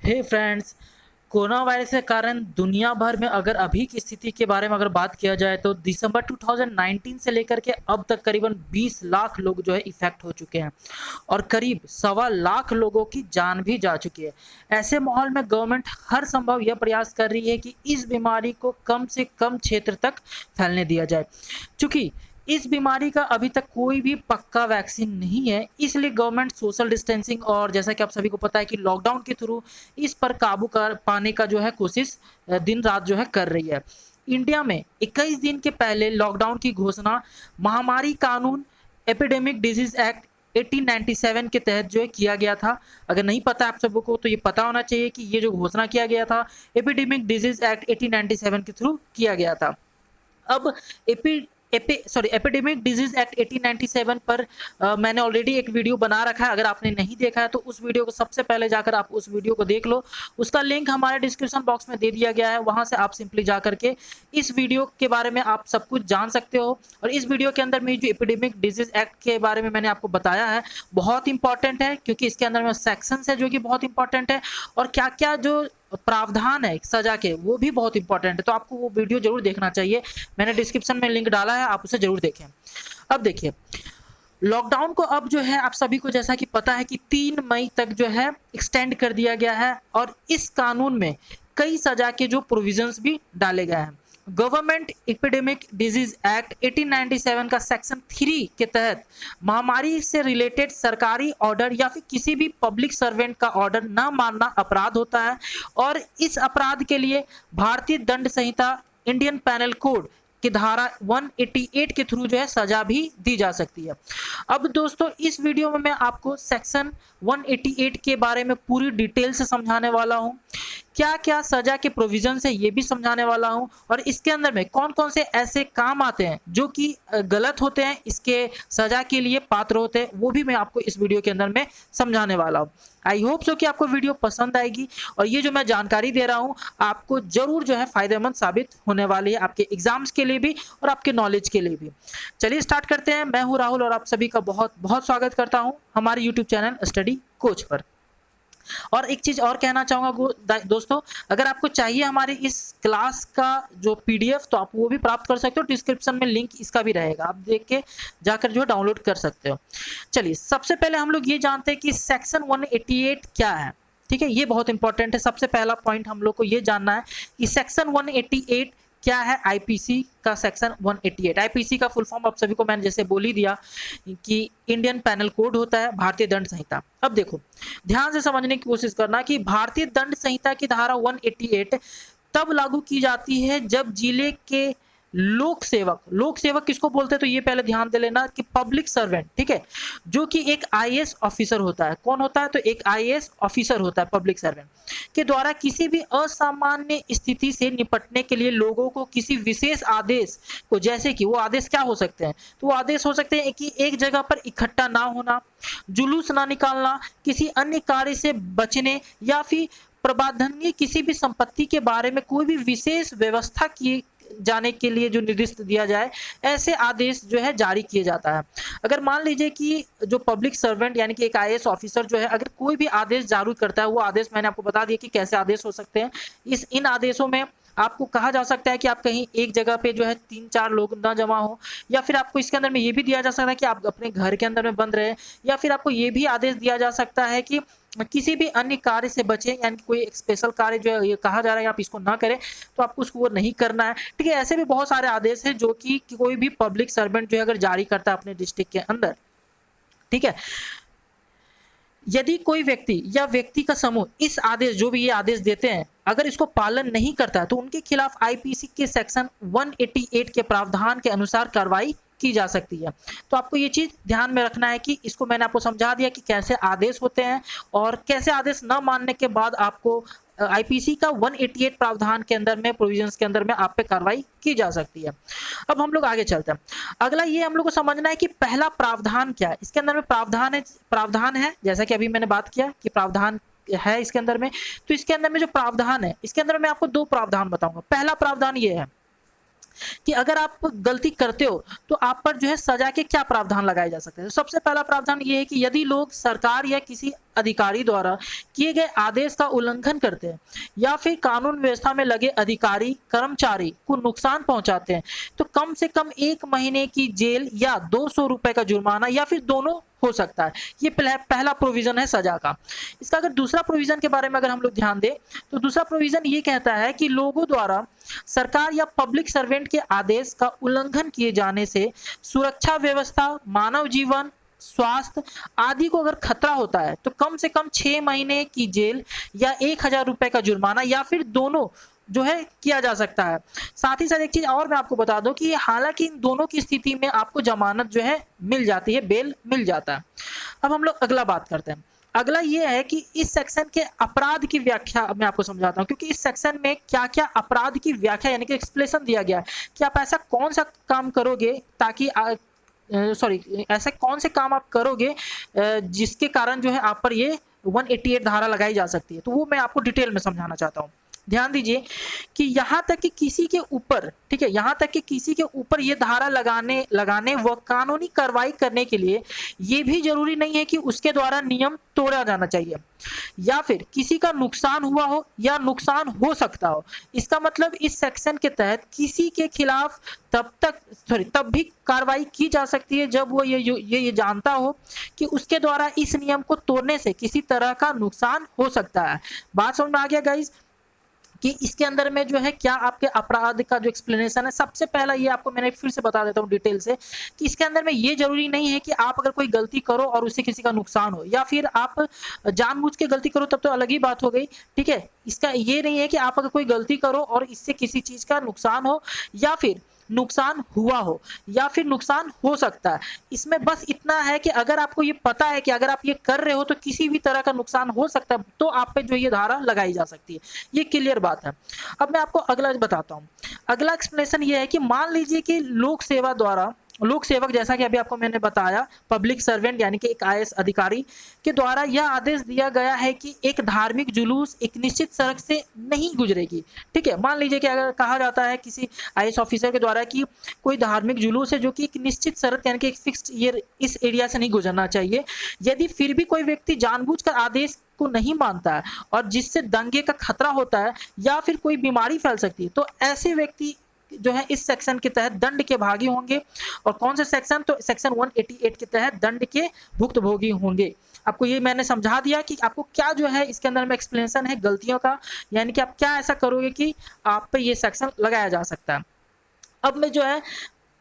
हे friends, corona virus के कारण दुनिया भर में अगर अभी की स्थिति के बारे में अगर बात किया जाए तो दिसंबर 2019 से लेकर के अब तक करीबन 20 लाख लोग जो है इफेक्ट हो चुके हैं और करीब 1.25 लाख लोगों की जान भी जा चुकी है। ऐसे माहौल में गवर्नमेंट हर संभव यह प्रयास कर रही है कि इस बीमारी को कम से कम क्षेत्र तक फैलने दिया जाए। चूंकि इस बीमारी का अभी तक कोई भी पक्का वैक्सीन नहीं है, इसलिए गवर्नमेंट सोशल डिस्टेंसिंग और जैसा कि आप सभी को पता है कि लॉकडाउन के थ्रू इस पर काबू कर पाने का जो है कोशिश दिन रात जो है कर रही है। इंडिया में 21 दिन के पहले लॉकडाउन की घोषणा महामारी कानून एपिडेमिक डिजीज एक्ट 1897 के तहत जो है किया गया था। अगर नहीं पता आप सबको को तो ये पता होना चाहिए कि ये जो घोषणा किया गया था एपिडेमिक डिजीज एक्ट 1897 के थ्रू किया गया था। अब एपिडेमिक डिजीज एक्ट 1897 पर मैंने ऑलरेडी एक वीडियो बना रखा है। अगर आपने नहीं देखा है तो उस वीडियो को सबसे पहले जाकर आप उस वीडियो को देख लो। उसका लिंक हमारे डिस्क्रिप्शन बॉक्स में दे दिया गया है, वहां से आप सिंपली जा करके इस वीडियो के बारे में आप सब कुछ जान सकते हो। और इस वीडियो के अंदर में जो एपिडेमिक डिजीज एक्ट के बारे में मैंने आपको बताया है बहुत इंपॉर्टेंट है, क्योंकि इसके अंदर में सेक्शंस है जो कि बहुत इंपॉर्टेंट है और क्या क्या जो प्रावधान है सजा के वो भी बहुत इंपॉर्टेंट है। तो आपको वो वीडियो जरूर देखना चाहिए, मैंने डिस्क्रिप्शन में लिंक डाला है, आप उसे जरूर देखें। अब देखिए, लॉकडाउन को अब जो है आप सभी को जैसा कि पता है कि 3 मई तक जो है एक्सटेंड कर दिया गया है और इस कानून में कई सजा के जो प्रोविजंस भी डाले गए हैं। गवर्नमेंट एपिडेमिक डिजीज एक्ट 1897 का सेक्शन 3 के तहत महामारी से रिलेटेड सरकारी ऑर्डर या फिर किसी भी पब्लिक सर्वेंट का ऑर्डर न मानना अपराध होता है और इस अपराध के लिए भारतीय दंड संहिता इंडियन पैनल कोड की धारा 188 के थ्रू जो है सजा भी दी जा सकती है। अब दोस्तों इस वीडियो में मैं आपको सेक्शन 188 के बारे में पूरी डिटेल से समझाने वाला हूं, क्या क्या सजा के प्रोविजन है ये भी समझाने वाला हूं और इसके अंदर में कौन कौन से ऐसे काम आते हैं जो कि गलत होते हैं, इसके सजा के लिए पात्र होते हैं, वो भी मैं आपको इस वीडियो के अंदर में समझाने वाला हूं। आई होप सो कि आपको वीडियो पसंद आएगी और ये जो मैं जानकारी दे रहा हूं आपको जरूर जो है फायदेमंद साबित होने वाली है, आपके एग्जाम्स के लिए भी और आपके नॉलेज के लिए भी। चलिए स्टार्ट करते हैं। मैं हूं राहुल और आप सभी का बहुत बहुत स्वागत करता हूं हमारे यूट्यूब चैनल स्टडी कोच पर। और एक चीज और कहना चाहूंगा दोस्तों, अगर आपको चाहिए हमारी इस क्लास का जो पीडीएफ तो आप वो भी प्राप्त कर सकते हो, डिस्क्रिप्शन में लिंक इसका भी रहेगा, आप देख के जाकर जो डाउनलोड कर सकते हो। चलिए सबसे पहले हम लोग ये जानते हैं कि सेक्शन 188 क्या है। ठीक है, ये बहुत इंपॉर्टेंट है। सबसे पहला पॉइंट हम लोग को ये जानना है कि सेक्शन 188 क्या है। आईपीसी का सेक्शन 188, आईपीसी का फुल फॉर्म आप सभी को मैंने जैसे बोल ही दिया कि इंडियन पैनल कोड होता है, भारतीय दंड संहिता। अब देखो ध्यान से समझने की कोशिश करना कि भारतीय दंड संहिता की धारा 188 तब लागू की जाती है जब जिले के लोक सेवक, लोक सेवक किसको बोलते हैं तो ये पहले ध्यान दे लेना कि पब्लिक सर्वेंट, ठीक है, जो कि एक आईएएस ऑफिसर होता है। कौन होता है तो एक आईएएस ऑफिसर होता है पब्लिक सर्वेंट के द्वारा किसी भी असामान्य स्थिति से निपटने के लिए लोगों को किसी विशेष आदेश को, जैसे कि वो आदेश क्या हो सकते हैं तो वो आदेश हो सकते हैं कि एक जगह पर इकट्ठा ना होना, जुलूस ना निकालना, किसी अन्य कार्य से बचने या फिर प्रबंधनीय किसी भी संपत्ति के बारे में कोई भी विशेष व्यवस्था की जाने के लिए जो निर्देश दिया जाए, ऐसे आदेश जो है जारी किए जाता है। अगर मान लीजिए कि जो पब्लिक सर्वेंट यानी कि एक आईएएस ऑफिसर जो है अगर कोई भी आदेश जारी करता है, वो आदेश मैंने आपको बता दिया कि कैसे आदेश हो सकते हैं। इन आदेशों में आपको कहा जा सकता है कि आप कहीं एक जगह पे जो है 3-4 लोग ना जमा हो, या फिर आपको इसके अंदर में ये भी दिया जा सकता है कि आप अपने घर के अंदर में बंद रहे, या फिर आपको ये भी आदेश दिया जा सकता है कि किसी भी अन्य कार्य से बचें, यानी कोई एक स्पेशल कार्य जो है ये कहा जा रहा है आप इसको ना करें तो आपको उसको वो नहीं करना है। ठीक है, ऐसे भी बहुत सारे आदेश हैं जो कि कोई भी पब्लिक सर्वेंट जो है अगर जारी करता है अपने डिस्ट्रिक्ट के अंदर। ठीक है, यदि कोई व्यक्ति या व्यक्ति का समूह इस आदेश, जो भी ये आदेश देते हैं, अगर इसको पालन नहीं करता है तो उनके खिलाफ आईपीसी के सेक्शन 188 के प्रावधान के अनुसार कार्रवाई की जा सकती है। तो आपको ये चीज ध्यान में रखना है कि इसको मैंने आपको समझा दिया कि कैसे आदेश होते हैं और कैसे आदेश न मानने के बाद आपको आईपीसी का 188 प्रावधान के अंदर में, प्रोविजंस के अंदर में आप पे कार्रवाई की जा सकती है। अब हम लोग आगे चलते हैं। अगला ये हम लोग को समझना है कि पहला प्रावधान क्या है। इसके अंदर में प्रावधान है जैसा कि अभी मैंने बात किया कि प्रावधान है इसके अंदर में। तो इसके अंदर में जो प्रावधान है, इसके अंदर मैं आपको 2 प्रावधान बताऊंगा। पहला प्रावधान ये है कि अगर आप गलती करते हो तो आप पर जो है सजा के क्या प्रावधान लगाए जा सकते हैं। तो सबसे पहला प्रावधान ये है कि यदि लोग सरकार या किसी अधिकारी द्वारा किए गए आदेश का उल्लंघन करते हैं या फिर कानून व्यवस्था में लगे अधिकारी कर्मचारी को नुकसान पहुंचाते हैं तो कम से कम 1 महीने की जेल या 200 रुपए का जुर्माना या फिर दोनों हो सकता है। ये पहला प्रोविजन है सजा का। इसका अगर दूसरा प्रोविजन के बारे में अगर हम लोग ध्यान दें तो दूसरा प्रोविजन ये कहता है कि लोगों द्वारा सरकार या पब्लिक सर्वेंट के आदेश का उल्लंघन किए जाने से सुरक्षा व्यवस्था, मानव जीवन, स्वास्थ्य आदि को अगर खतरा होता है तो कम से कम 6 महीने की जेल या 1000 रुपए का जुर्माना या फिर दोनों जो है किया जा सकता है। साथ ही साथ एक चीज और मैं आपको बता दूं कि हालांकि इन दोनों की स्थिति में आपको जमानत जो है मिल जाती है, बेल मिल जाता है। अब हम लोग अगला बात करते हैं। अगला ये है कि इस सेक्शन के अपराध की व्याख्या मैं आपको समझाता हूं, क्योंकि इस सेक्शन में क्या क्या अपराध की व्याख्या यानी कि एक्सप्लेनेशन दिया गया है कि आप ऐसा कौन सा काम करोगे ताकि ऐसे कौन से काम आप करोगे जिसके कारण जो है आप पर ये 188 धारा लगाई जा सकती है। तो वो मैं आपको डिटेल में समझाना चाहता हूँ। ध्यान दीजिए कि यहां तक कि किसी के ऊपर, ठीक है, यहां तक कि किसी के ऊपर ये धारा लगाने व कानूनी कार्रवाई करने के लिए ये भी जरूरी नहीं है कि उसके द्वारा नियम तोड़ा जाना चाहिए या फिर किसी का नुकसान हुआ हो या नुकसान हो सकता हो। इसका मतलब इस सेक्शन के तहत किसी के खिलाफ तब भी कार्रवाई की जा सकती है जब वो ये जानता हो कि उसके द्वारा इस नियम को तोड़ने से किसी तरह का नुकसान हो सकता है। बात समझ में आ गया गाइज कि इसके अंदर में जो है क्या आपके अपराध का जो एक्सप्लेनेशन है। सबसे पहला ये आपको मैंने फिर से बता देता हूँ डिटेल से कि इसके अंदर में ये जरूरी नहीं है कि आप अगर कोई गलती करो और उससे किसी का नुकसान हो या फिर आप जानबूझ के गलती करो, तब तो अलग ही बात हो गई, ठीक है। इसका ये नहीं है कि आप अगर कोई गलती करो और इससे किसी चीज का नुकसान हो या फिर नुकसान हुआ हो या फिर नुकसान हो सकता है। इसमें बस इतना है कि अगर आपको ये पता है कि अगर आप ये कर रहे हो तो किसी भी तरह का नुकसान हो सकता है तो आप पे जो ये धारा लगाई जा सकती है। ये क्लियर बात है। अब मैं आपको अगला बताता हूँ। अगला एक्सप्लेनेशन ये है कि मान लीजिए कि लोक सेवक जैसा कि अभी आपको मैंने बताया, पब्लिक सर्वेंट यानी कि एक आईएएस अधिकारी के द्वारा यह आदेश दिया गया है कि एक धार्मिक जुलूस एक निश्चित सड़क से नहीं गुजरेगी, ठीक है। मान लीजिए कि अगर कहा जाता है किसी आईएएस ऑफिसर के द्वारा कि कोई धार्मिक जुलूस है जो कि एक निश्चित सड़क यानी कि एक फिक्स्ड इस एरिया से नहीं गुजरना चाहिए, यदि फिर भी कोई व्यक्ति जानबूझकर आदेश को नहीं मानता है और जिससे दंगे का खतरा होता है या फिर कोई बीमारी फैल सकती है तो ऐसे व्यक्ति जो है इस सेक्शन के तहत दंड के भागी होंगे। और कौन सा सेक्शन? तो सेक्शन 188 के तहत दंड के भुक्तभोगी होंगे। आपको ये मैंने समझा दिया कि आपको क्या जो है इसके अंदर में एक्सप्लेनेशन है गलतियों का, यानी कि आप क्या ऐसा करोगे कि आप पे ये सेक्शन लगाया जा सकता है। अब मैं जो है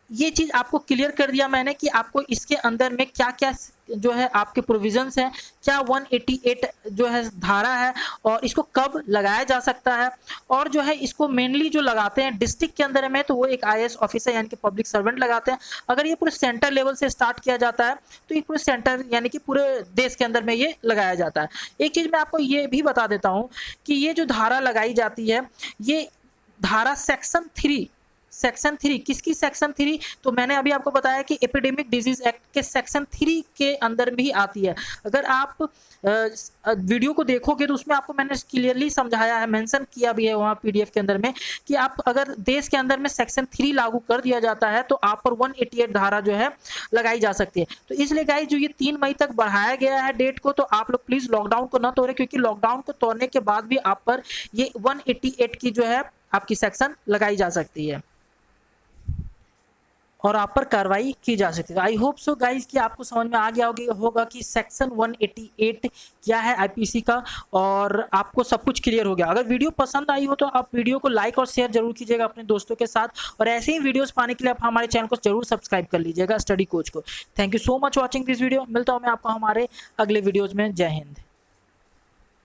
ये चीज आपको क्लियर कर दिया मैंने कि आपको इसके अंदर में क्या क्या जो है आपके प्रोविजंस हैं, क्या 188 जो है धारा है और इसको कब लगाया जा सकता है। और जो है इसको मेनली जो लगाते हैं डिस्ट्रिक्ट के अंदर में तो वो एक आईएएस ऑफिसर यानी कि पब्लिक सर्वेंट लगाते हैं। अगर ये पूरे सेंटर लेवल से स्टार्ट किया जाता है तो ये पूरे सेंटर यानी कि पूरे देश के अंदर में ये लगाया जाता है। एक चीज मैं आपको ये भी बता देता हूँ कि ये जो धारा लगाई जाती है ये धारा सेक्शन 3 किसकी? सेक्शन 3 तो मैंने अभी आपको बताया कि एपिडेमिक डिजीज एक्ट के सेक्शन 3 के अंदर भी आती है। अगर आप वीडियो को देखोगे तो उसमें आपको मैंने क्लियरली समझाया है, मेंशन किया भी है वहाँ पीडीएफ के अंदर में कि आप अगर देश के अंदर में सेक्शन 3 लागू कर दिया जाता है तो आप पर 188 धारा जो है लगाई जा सकती है। तो इसलिए गाइस जो ये 3 मई तक बढ़ाया गया है डेट को, तो आप लोग प्लीज लॉकडाउन को न तोड़े, क्योंकि लॉकडाउन को तोड़ने के बाद भी आप पर ये 188 की जो है आपकी सेक्शन लगाई जा सकती है और आप पर कार्रवाई की जा सकती है। आई होप सो गाइज कि आपको समझ में आ गया होगा कि सेक्शन 188 क्या है आईपीसी का, और आपको सब कुछ क्लियर हो गया। अगर वीडियो पसंद आई हो तो आप वीडियो को लाइक और शेयर जरूर कीजिएगा अपने दोस्तों के साथ, और ऐसे ही वीडियोस पाने के लिए आप हमारे चैनल को जरूर सब्सक्राइब कर लीजिएगा स्टडी कोच को। Thank you so much watching this video. मिलता हूँ मैं आपको हमारे अगले वीडियोज में। जय हिंद।